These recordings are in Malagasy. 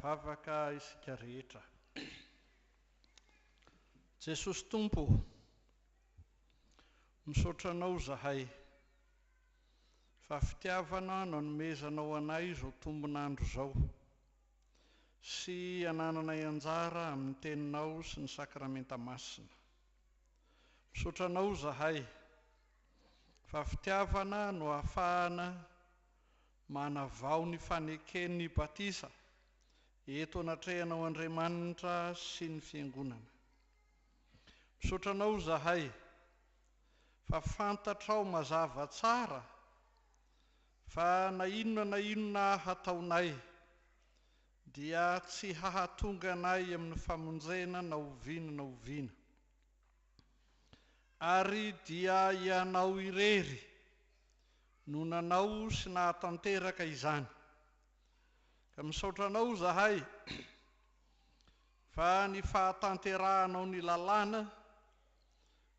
Mivavaka isika rehetra. Jesosy Tompo, misaotra anao zahay fa fitiavana no hanomezanao anay izao tombonandro izao sy hanananay anjara amin'ny teninao sy ny sakramenta masina. Misaotra anao zahay fa fitiavana no ahafahana manavao ny faneken'ny batisa eto anatrehanao Andriamanitra sy ny fiangonana. Misaotra anao zahay fa fantatrao mazava tsara fa na inona hataonay dia tsy hahatonga anay amin'ny famonjena na oviana ary dia ianao irery no nanao sy nahatanteraka izany. Ka misaotra anao zahay fa ny fahatanterahanao ny lalàna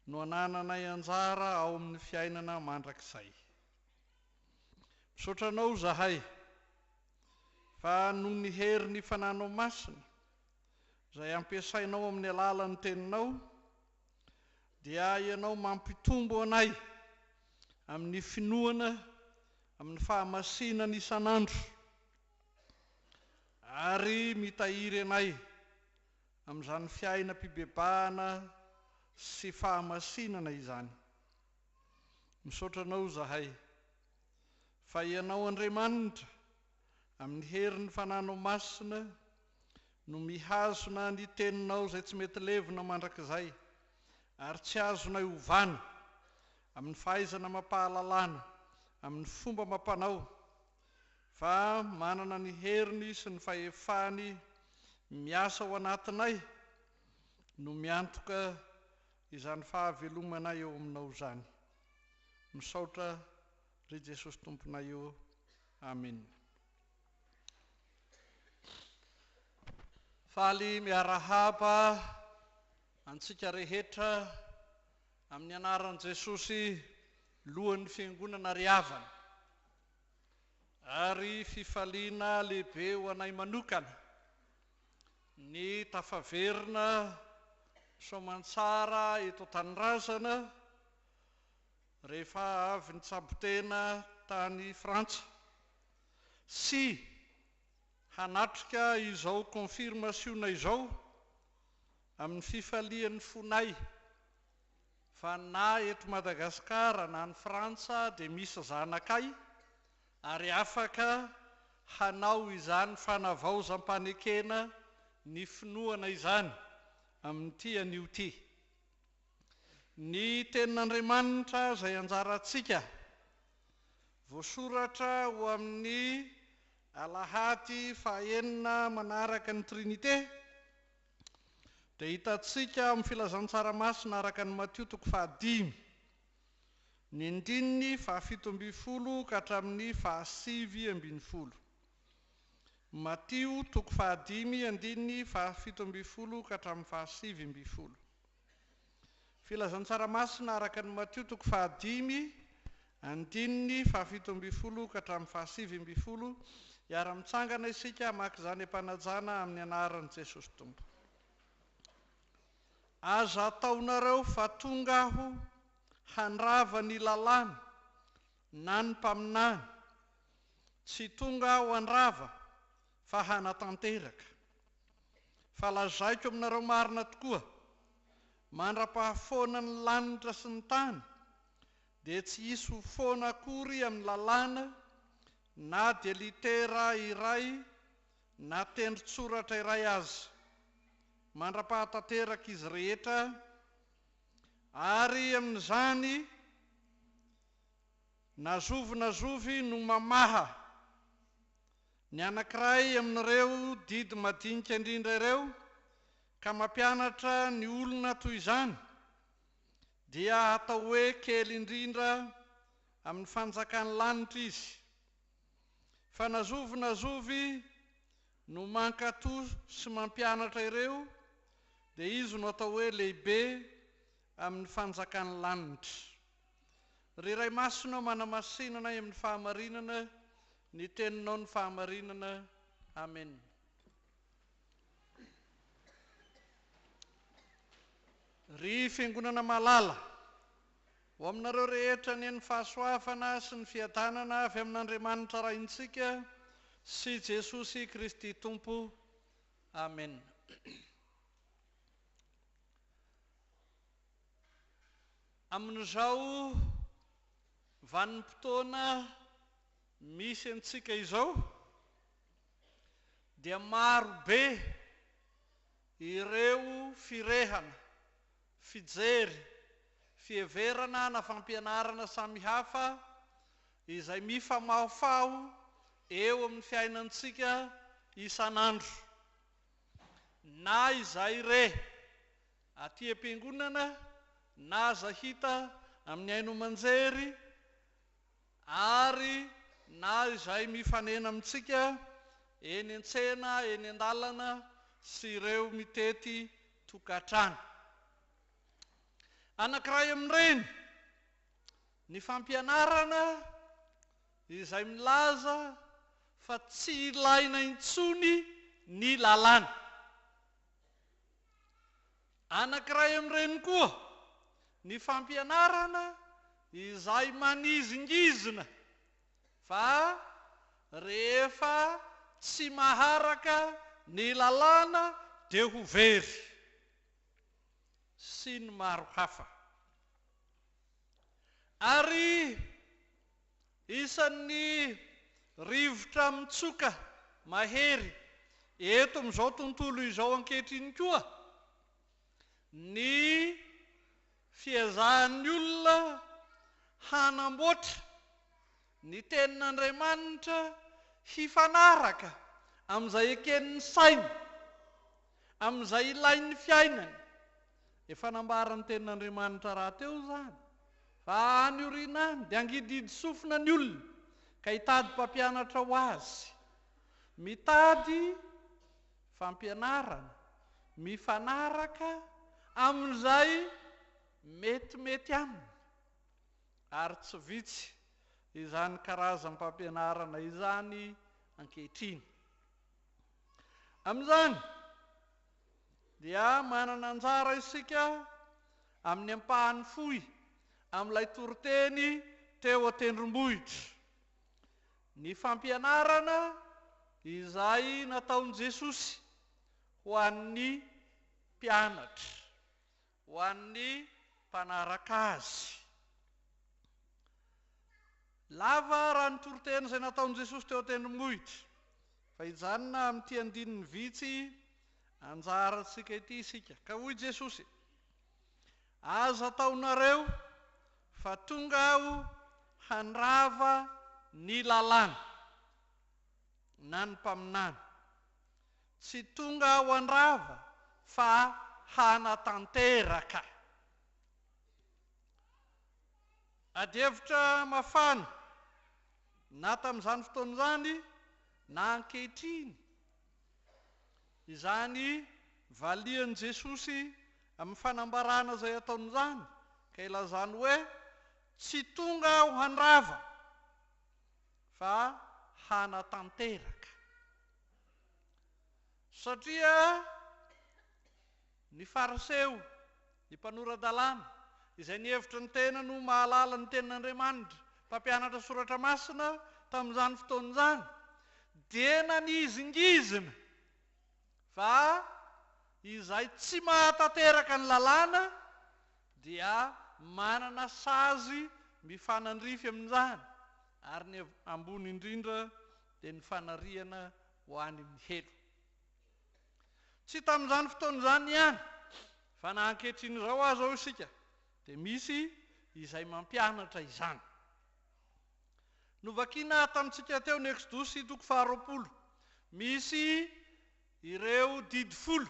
no hanananay anjara ao amin'ny fiainana mandrakizay. Misaotra anao zahay fa noho ny herin'ny fananao masina izay ampiasainao amin'ny alalan'ny teninao dia ianao mampitombo anay amin'ny finoana, amin'ny fahamasinana isanandro ary mitahiry anay amin'izany fiainam-pibebahana sy fahamasinana izany. Misaotra anao zahay fa ianao Andriamanitra amin'ny herin'ny fananao masina no mihazona ny teninao izay tsy mety levona mandrakizay ary tsy azonay ovana amin'ny fahaizana mampahalalana, amin'ny fomba mampanao, fa manana ny heriny sy ny fahefany miasa ao anatinay no miantoka izany fahavelomanay eo aminao izany. Misaotra ry Jesosy Tomponay eo. Amen. Faly miarahaba antsika rehetra amin'ny anaran'i Jesosy lohan'ny fiangonana Riavana ary fifaliana lehibe ho anay manokana ny tafaverina soamantsara eto Tanindrazana rehefa avy nitsabo-tena tany Frantsa sy hanatrika izao confirmationna izao amin'ny fifalian'ny fonay fa na eto Madagasikara na ny Frantsa dia misy zanakay ary afaka hanao izany fanavaozam-panekena ny finoana izany amin'ity anio ty. Ny tenin'Andriamanitra izay anjarantsika voasoratra ho amin'ny Alahady fahaenina manaraka ny Trinité dia hitantsika amin'ny filazantsara-masina araka ny Matio 5 ny andininy 17 ka hatramin'ny 7:20. Matio 5 andininy 17 ka hatramin'ny 7:20. Filazantsara-masina araka ny Matio 5 andininy 17 ka hatramin'ny 7:20. Iara-mitsangana isika maka izany ampanajana amin'ny anaran'i Jesosy Tompo. Aza ataonareo fa tonga aho handrava ny lalàna na ny mpaminany, tsy tonga aho handrava fa hanatanteraka. Fa lazaiko aminareo marina tokoa, mandra-pahafoana ny lanitra sy ny tany dia tsy hisy ho foana akory amin'ny lalàna na dia litera iray na tendron-tsoratra iray azy. Mandra-pahatanteraka izy rehetra ary amin'izany nazovy no mamaha ny anankiray amin'ireo didy madinika indrindra ireo ka mampianatra ny olona toy izany dia atao hoe kely indrindra amin'ny fanjakany lanitra izy. Fa nazovy no mankatoa sy mampianatra ireo dia izy no atao hoe lehibe amin'ny fanjakany lanitra. Ry Ray Masina manamasinana amin'ny fahamarinana ny teninao ny fahamarinana. Amen. Ry fiangonana malala ho aminareo rehetra ny fahasoavana sy ny fiadanana avy amin'Andriamanitra raintsika sy Jesosy Kristy Tompo. Amen. Amin'izao vanim-potoana misy antsika izao dia maro be ireo firehana, fijery, fieverana na fampianarana samihafa izay mifamaofao eo amin'ny fiainantsika isan'andro. Na izay aty am-piangonana na aza hita amin'ny haino aman-jery ary na izay mifanena amintsika eny an-tsena, eny an-dalana sy ireo mitety tokantrano. Anankiray amin'ireny ny fampianarana izay milaza fa tsy ilaina intsony ny lalàna. Anankiray amin'ireny koa ny fampianarana izay manizingizina fa rehefa tsy maharaka ny lalàna dia ho very sy ny maro hafa. Ary isan'ny rivotra mitsoka mahery eto amin'izao tontolo izao ankehitriny koa ny fiezahan'ny olona hanamboatra ny tenin'Andriamanitra hifanaraka amin'izay eken'ny saina, amin'izay ilain'ny fiainany. Efa nambarany tenin'Andriamanitra raha teo izany fa any oriana any dia angididy sofina ny olona ka hitady mpampianatra ho azy, mitady fampianarana mifanaraka amin'izay metimety aminy. Ary tsy vitsy izany karazam-pampianarana izany ankehitriny. Amin'izany dia manana anjara isika amin'ny ampahany fohy amin'ilay toriteny teo an-tendrombohitra. Ny fampianarana izay nataon'i Jesosy ho an'ny mpianatra, ho an'ny mpanaraka azy. Lava raha ny toriteny izay nataon'i Jesosy teo an-tendrombohitra, fa hijanona amin'ity andininy vitsy anjarantsika ity isika. Ka hoy Jesosy: aza ataonareo fa tonga aho handrava ny lalàna na ny mpaminana. Tsy tonga aho handrava fa hanatanteraka. Adihevitra mafana na tamin'izany fotoana izany na ankehitriny izany valian'i Jesosy amin'ny fanambarana izay ataony izany ka ilazany hoe tsy tonga aho handrava fa hanatanteraka. Satria ny fariseo, ny mpanora-dalàna izay nihevitra ny tena no mahalala ny tenin'Andriamanitra, mpampianatra soratra masina tamin'izany fotoana izany, dia nanizingizina fa izay tsy mahatanteraka ny lalàna dia manana sazy mifanandrify amin'izany, ary ny ambony indrindra dia ny fanariana ho any amin'ny helo. Tsy tamin'izany fotoana izany ihany, fa na ankehitriny izao aza ao isika dia misy izay mampianatra izany. Novakiana tamintsika teo ny Exodosy 20, misy ireo didy 10,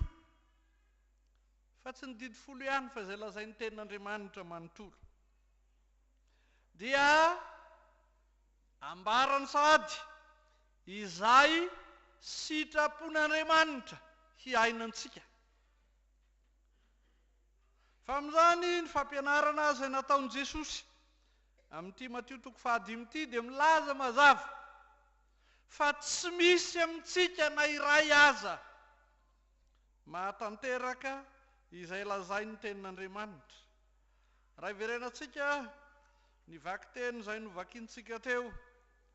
fa tsy ny didy 10 ihany fa izay lazain'ny tenin'Andriamanitra manontolo, dia ambarany sady izay sitrapon'Andriamanitra hiainantsika. Fa amin'izany ny fampianarana izay nataon'i Jesosy amin'ity Matio 5 dia milaza mazava fa tsy misy amintsika na iray aza mahatanteraka izay lazain'ny tenin'Andriamanitra. Raha iverenantsika ny vaky teny izay novakiantsika teo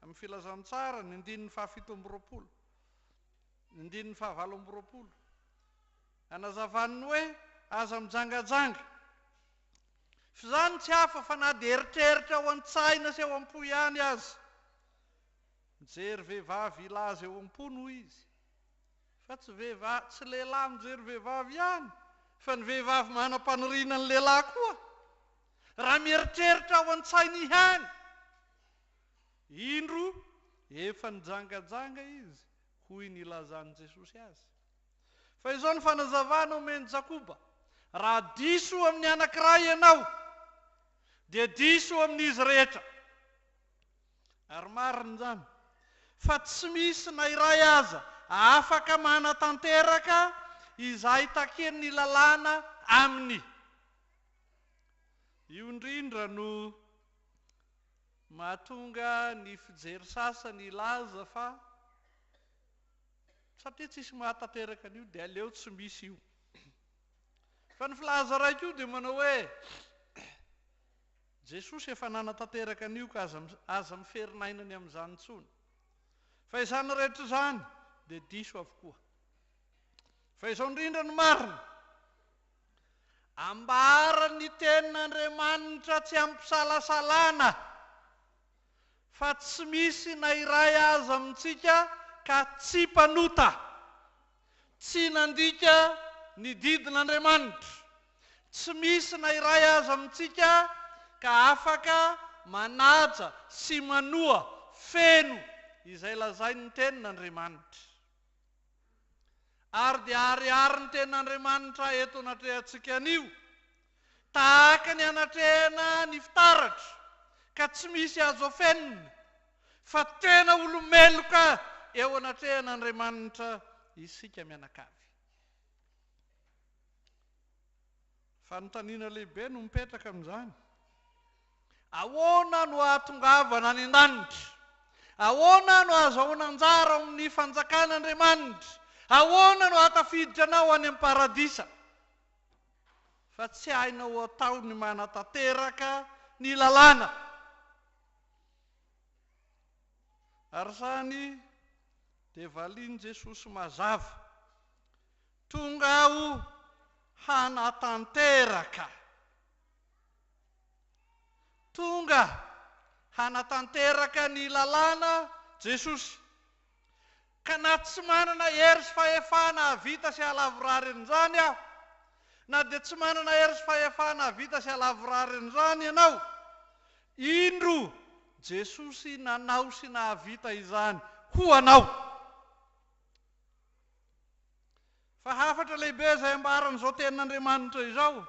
amin'ny filazantsara ny 7:20, ny 7:20, anazavany hoe aza mijangajanga. Fa izany tsy hafa fa na dia eritreritra ao an-tsaina sy ao am-po ihany azy, mijery vehivavy ilaza eo am-po izy, fa tsy lehilahy mijery vehivavy ihany, fa ny vehivavy manam-paniriana ny lehilahy koa. Raha mieritreritra ao an-tsaina ihany, indro efa nijangajanga izy, hoy ny ilazan'i Jesosy azy. Fa izao ny fanazavana omeny Jakoba: raha diso amin'ny anankiray ianao, dia diso amin'izy rehetra. Ary marina izany, fa tsy misy na iray aza afaka manatanteraka izay taken'ny lalàna aminy. Io indrindra no mahatonga ny fijery sasany ilaza fa satria tsisy mahatanteraka an'io dia aleo tsy misy io. Fa ny filaza raika io dia manao hoe Jesosy efa nanatanteraka an'io ka aza miferinainany amin'izany intsony. Fa izany rehetra izany dia diso avokoa. Fa izao indrindra no marina, ambarany tenin'Andriamanitra tsy ampisalasalana fa tsy misy na iray aza amintsika ka tsy mpanota, tsy nandika ny didin'Andriamanitra. Tsy misy na iray aza amintsika ka afaka manaja sy manoa feno izay lazain'ny tenin'Andriamanitra. Ary dia ariary ny tenin'Andriamanitra eto anatrehantsika anio, tahaka ny anatrehana ny fitaratra, ka tsy misy azo afenina, fa tena olomeloka eo anatrehan'Andriamanitra isika mianakavy. Fanontaniana lehibe no mipetraka amin'izany: ahoana no ahatongavana ny an-danitra? Ahoana no azahoana anjara amin'ny fanjakan'Andriamanitra? Ahoana no hatafiditra anao any amin'ny paradisa? Fa tsy hainao atao ny manatanteraka ny lalàna. Ary izany dia valian'i Jesosy mazava: tonga aho hanatanteraka. Tonga hanatanteraka ny lalàna Jesosy. Ka na tsy manana hery sy fahefana havita sy halavorary an'izany aho, na dia tsy manana hery sy fahefana havita sy halavorary an'izany ianao, indro Jesosy nanao sy nahavita izany ho anao. Fa hafatra lehibe izay ambaran'izao tenin'Andriamanitra izao,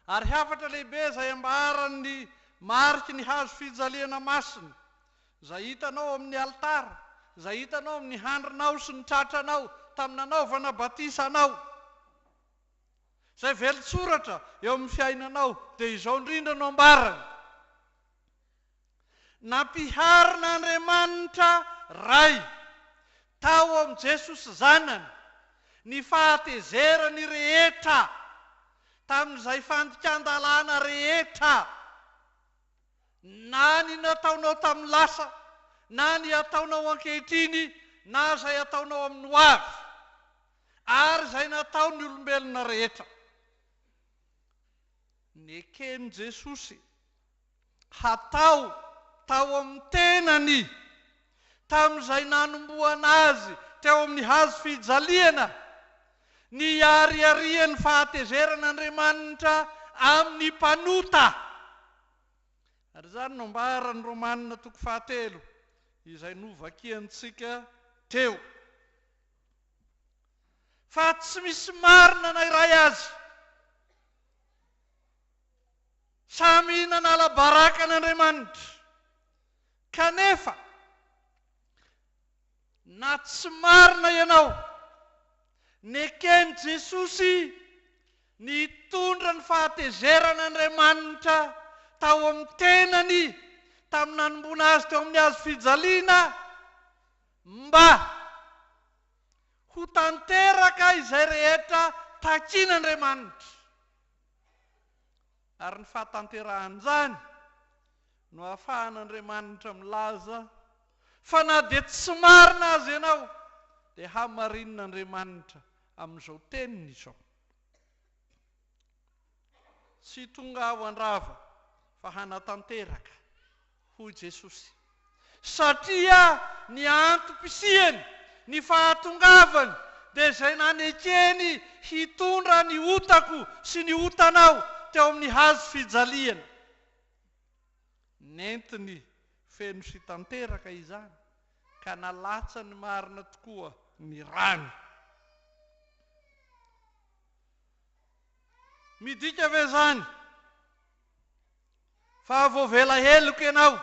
ary hafatra lehibe izay ambaran'ny mariky ny hazo fijaliana masina, izay hitanao amin'ny alitara, izay hitanao amin'ny handrinao sy ny tratranao tamin'ny nanaovana batisanao, izay velotsoratra eo amin'ny fiainanao, dia izao indrindra no ambarany: nampiharin'Andriamanitra ray tao amin'ny Jesosy zanany ny fahatezerany rehetra tamin'izay fandikan-dalàna rehetra, na ny nataonao tamin'ny lasa, na ny ataonao ankehitriny, na izay ataonao amin'ny ho avy, ary izay nataony olombelona rehetra. Ny eken'i Jesosy hatao tao amin'ny tenany tamin'izay nanomboana azy teo amin'ny hazo fijaliana ny ariarian'ny fahatezeran'Andriamanitra amin'ny mpanota. Ary zany no ambarany Romanina 3 izay novakiantsika teo. Fa tsy misy marina na iray azy. Samy nanala barakan'Andriamanitra. Kanefa na tsy marina ianao, nekeny Jesosy nitondra ny fahatezeran'Andriamanitra tao amin'ny tenany tamin'ny nanomboana azy teo amin'ny hazo fijaliana mba ho tanteraka izay rehetra takian'Andriamanitra. Ary ny fahatanterahany izany no ahafahan'Andriamanitra milaza fa na dia tsy marina azy ianao dia hamarin'Andriamanitra amin'izao teniny izao. Tsy tonga ao an-drava fa hanatanteraka hoy Jesosy. Satria ny antom-pisiany, ny fahatongavany dia izay nanekeny hitondra ny otako sy ny otanao teo amin'ny hazo fijaliana. Nentiny feno sy tanteraka izany ka nalatsa ny marina tokoa ny rano. Midika ve zany fa voavela heloka ianao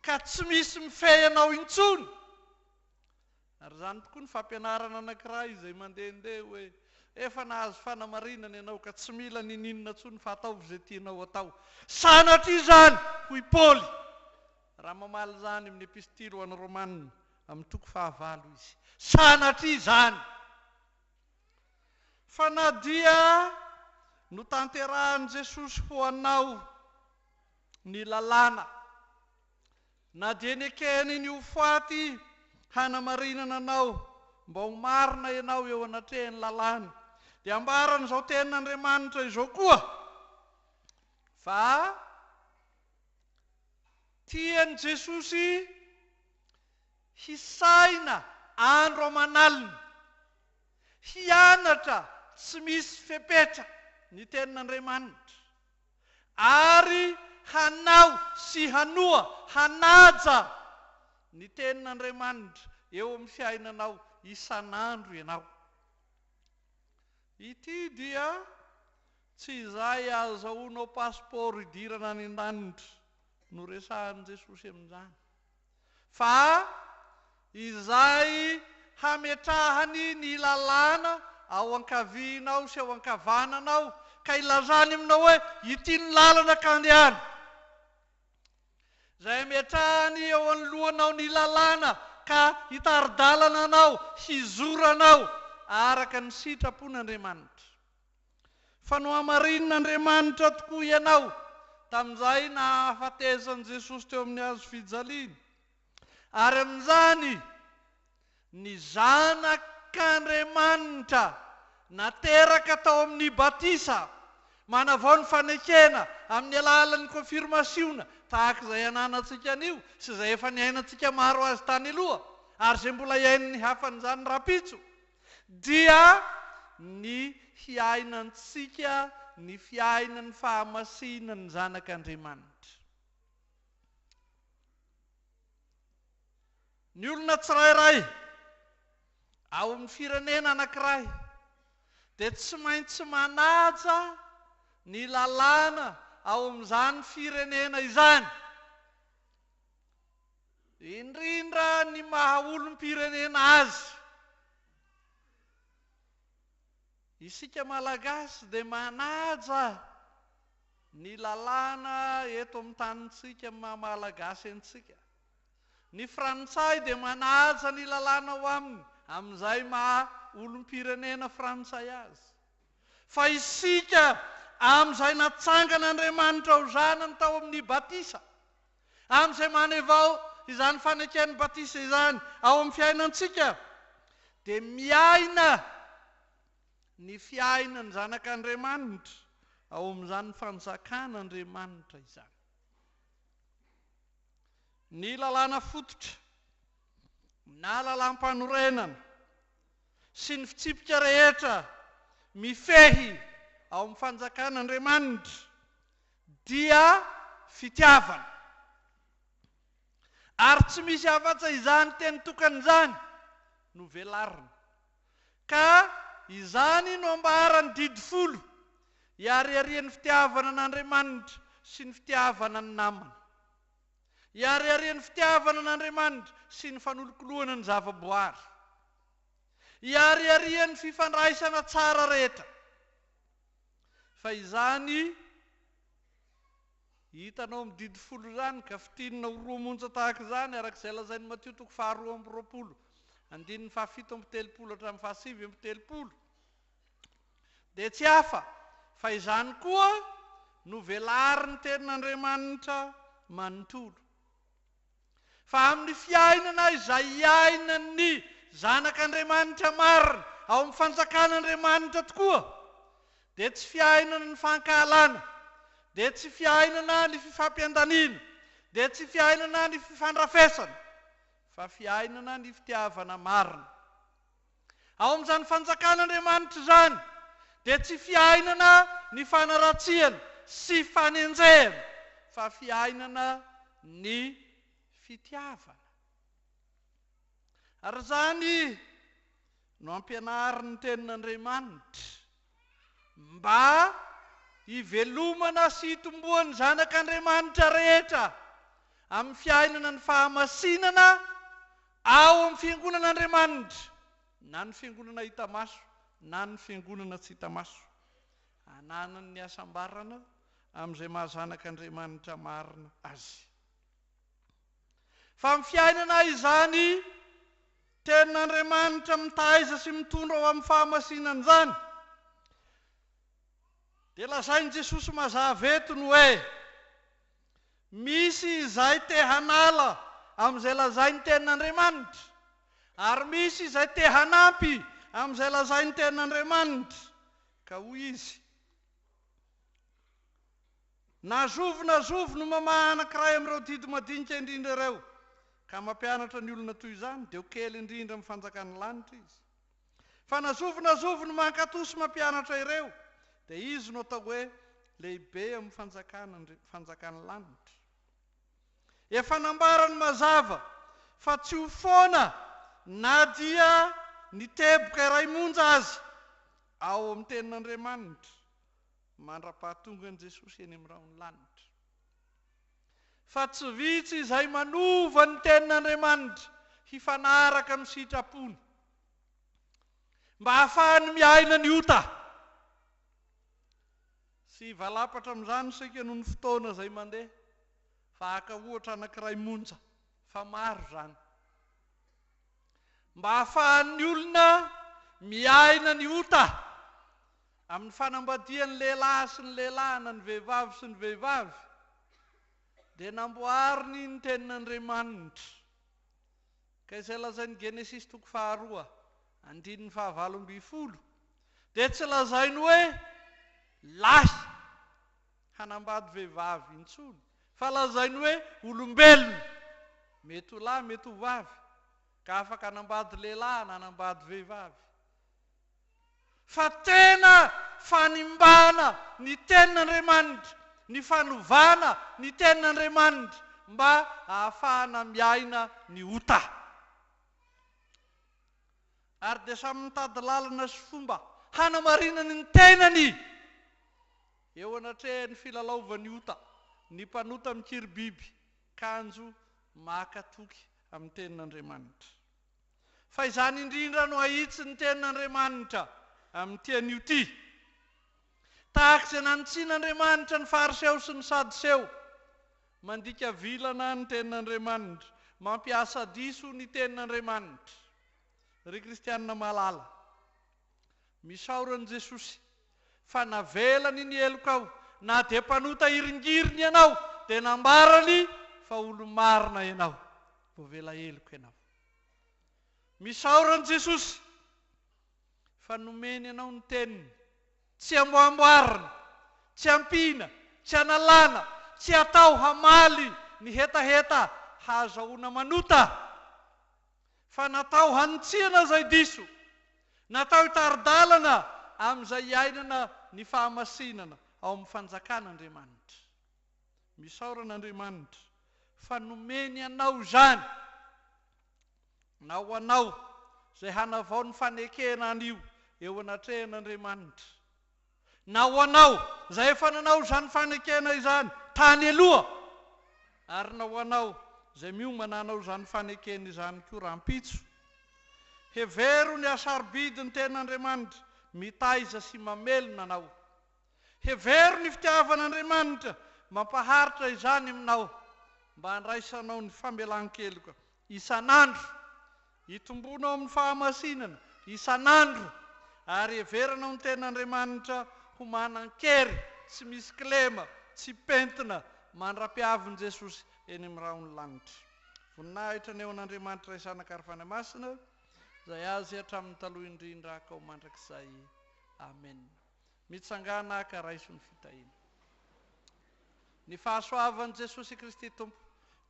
ka tsy misy mifehy anao intsony? Ary zany tokoa ny fampianarana anankiray izay mandehandeha hoe efa nahazo fanamarinana ianao ka tsy mila nininona intsony fa ataovy izay tianao atao. Sanatria izany hoy Paoly. Raha mamaly zany amin'ny epistily ho an'ny Romanina amin'ny 9 izy. Sanatria izany. Fa na dia notanterahan'i Jesosy ho anao ny lalàna, na dia nekeny ny hofaty hanamarinana anao mba ho marina ianao eo anatrehan'ny lalàna, dia ambaran'izao tenin'Andriamanitra izao koa fa tian'i Jesosy hisaina andro aman'alina, hianatra tsy misy fepetra ny tenin'Andriamanitra, ary hanao sy hanoa, hanaja ny tenin'Andriamanitra eo amin'ny fiainanao isan'andro ianao. Ity dia tsy izay azahoanao pasiporo hidirana any an-danitra no resahan'i Jesosy amin'izany, fa izay hametrahany ny lalàna ao ankavianao sy ao ankavananao ka ilazany aminao hoe ity ny lalana ka andehana. Izay hametrahany eo anoloanao ny lalàna ka hitari-dalana anao, hizoranao araka ny sitrapon'Andriamanitra. Fa no hamarin'Andriamanitra tokoa ianao tamin'izay nahafatezan'i Jesosy teo amin'ny hazo fijaliana. Ary amin'izany ny zanak'Andriamanitra nateraka tao amin'ny batisa, manavao ny fanekena amin'ny alalan'ny konfirmasiona tahaka izay ananantsika anio sy izay efa niainantsika maro azy tany aloha ary izay mbola iain'ny hafan'izany rapitso, dia ny fiainantsika ny fiainan'ny fahamasinan'ny zanak'Andriamanitra. Ny olona tsirairay ao amin'ny firenena anankiray dia tsy maintsy manaja ny lalàna ao amin'izany firenena izany. Indrindra ny maha olom-pirenena azy. Isika Malagasy dia manaja ny lalàna eto amin'ny tanintsika Malagasy antsika. Ny Frantsay dia manaja ny lalàna ao aminy amin'izay maha olom-pirenena Frantsay azy. Fa isika amin'izay natsangan'Andriamanitra ho zanany tao amin'ny batisa, amin'izay manevao izany faneken'ny batisa izany ao amin'ny fiainantsika, dia miaina ny fiainan'ny zanak'Andriamanitra ao amin'izany fanjakan'Andriamanitra izany. ny lalàna fototra na lalam-panorenana sy ny fitsipika rehetra mifehy ao amin'ny fanjakan'Andriamanitra dia fitiavana. Ary tsy misy afa-tsy izany teny tokana izany no velarina. Ka izany no ambarany didy folo iariarian'ny fitiavana an'Andriamanitra sy ny fitiavana ny namana. Iariarian'ny fitiavana an'Andriamanitra sy ny fanolokoloana ny zavaboary. Iariarian'ny fifandraisana tsara rehetra. Fa izany hitanao amin'ny didy folo izany ka fitinina ho roa monja tahaka izany arak'izay lazain'ny Matio 2:20, 7:7 hatramin'ny 7:30. Dia tsy hafa fa izany koa no velarin'ny tenin'Andriamanitra manontolo. Fa amin'ny fiainana izay iainan'ny zanak'Andriamanitra marina ao amin'ny fanjakan'Andriamanitra tokoa, dia tsy fiainana ny fankahalana, dia tsy fiainana ny fifampiandaniana, dia tsy fiainana ny fifandrafesana, fa fiainana ny fitiavana marina. Ao amin'izany fanjakan'Andriamanitra izany, dia tsy fiainana ny fanaratsiana sy fanenjehana, fa fiainana ny fitiavana. Ary zany no ampianarin'ny tenin'Andriamanitra mba hivelomana sy hitomboan'ny zanak'Andriamanitra rehetra amin'ny fiainana ny fahamasinana ao amin'ny fiangonan'Andriamanitra, na ny fiangonana hita maso na ny fiangonana tsy hita maso, hananany ny asambarana amin'izay mahazanak'Andriamanitra marina azy. Fa amin'ny fiainana izany tenin'Andriamanitra mitaiza sy mitondra ao amin'ny fahamasinana izany, dia lazain'i Jesosy mazava eto ny hoe misy izay te hanala amin'izay lazain'ny tenin'Andriamanitra, ary misy izay te hanampy amin'izay lazain'ny tenin'Andriamanitra. Ka hoy izy, nazovo no mamaha anankiray amin'ireo didy madinika indrindra ireo. Ka mampianatra ny olona toy izany dia ho kely indrindra amin'ny fanjakan'ny lanitra izy. Fa nazovo no mankatosy mampianatra ireo, dia izy no atao hoe lehibe amin'ny fanjakan'ny lanitra. Efa nambarany mazava fa tsy ho foana na dia niteboka iray monja azy ao amin'ny tenin'Andriamanitra mandra-pahatonga an'i Jesosy eny amin'ny raon'ny lanitra. Fa tsy vitsy izay manova ny tenin'Andriamanitra hifanaraka amin'ny sitrapony mba hahafahany miaina ny ota. Sy valapatra amin'izany isika noho ny fotoana izay mandeha, fa haka ohatra anankiray monja, fa maro izany. Mba hahafahan'ny olona miaina ny ota amin'ny fanambadian'ny lehilahy sy ny lehilahy, na ny vehivavy sy ny vehivavy, dia namboariny ny tenin'Andriamanitra. Ka izay lazain'ny Genesis 2:2, 9:20, dia tsy lazainy hoe lahy hanambady vehivavy intsony, fa lazainy hoe olombelona, mety ho lahy mety ho vavy, ka afaka hanambady lehilahy na hanambady vehivavy. Fa tena fanimbana ny tenin'Andriamanitra, ny fanovana ny tenin'Andriamanitra mba ahafahana miaina ny ota. Ary dia samy mitady lalana sy fomba hanamarinany ny tenany eo anatrehan'ny filalaovan'ny ota, ny mpanota mikiry biby, kanjo makatoky amin'ny tenin'Andriamanitra. Fa izany indrindra no ahitsy ny tenin'Andriamanitra amin'ity anio ity. Tahaka izay nanontsin'Andriamanitra ny Fariseo sy ny Sadoseo, mandika vilana ny tenin'Andriamanitra, mampiasa diso ny tenin'Andriamanitra. Ry kristianina malala, misaoran'i Jesosy fa navelany ny eloko ao, na dia mpanota iringiriny ianao, dia nambarany fa olo marina ianao, voavela eloko ianao. Misaoran'i Jesosy fa nomeny ianao ny teniny, tsy amboamboarina, tsy ampiana, tsy analana, tsy atao hamaly ny hetaheta hahazahoana manota fa natao hanitsiana zay diso, natao hitaridalana amin'izay iainana ny fahamasinana ao amin'ny fanjakan'Andriamanitra. Misaoran'Andriamanitra fa nomeny anao zany na ho anao zay hanavao ny fanekena an'io eo anatrehan'Andriamanitra, na ho anao zay efa nanao zany fanekena izany tany aloha, ary na ho anao zay miomana anao zany fanekena izany koa rahampitso. Hevero ny asaribidi ny ten'Andriamanitra mitaiza sy mamelona anao. Hevero ny fitiavan'Andriamanitra mampaharitra izany aminao, mba handraisanao ny famelan-keloka isan'andro, hitombonao amin'ny fahamasinana isan'andro, ary heveranao ny ten'Andriamanitra ho manan-kery, tsy misy kilema, tsy pentina, mandra-piavin' Jesosy eny amin'ny rahony lanitra. Voninahitra ny eo an'Andriamanitra ray zanaka ary fanahy-masina, zay azy hatramin'ny taloha indrindra ka ho mandrakizay. Amen. Mitsangana ka raiso ny fitahiana. Ny fahasoavan'i Jesosy Kristy Tompo,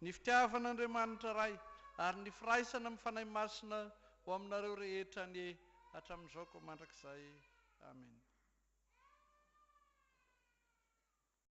ny fitiavan'Andriamanitra ray, ary ny firaisana amin'ny fanahy masina ho aminareo rehetra ny hatramin'izao ka ho mandrakizay. Amen.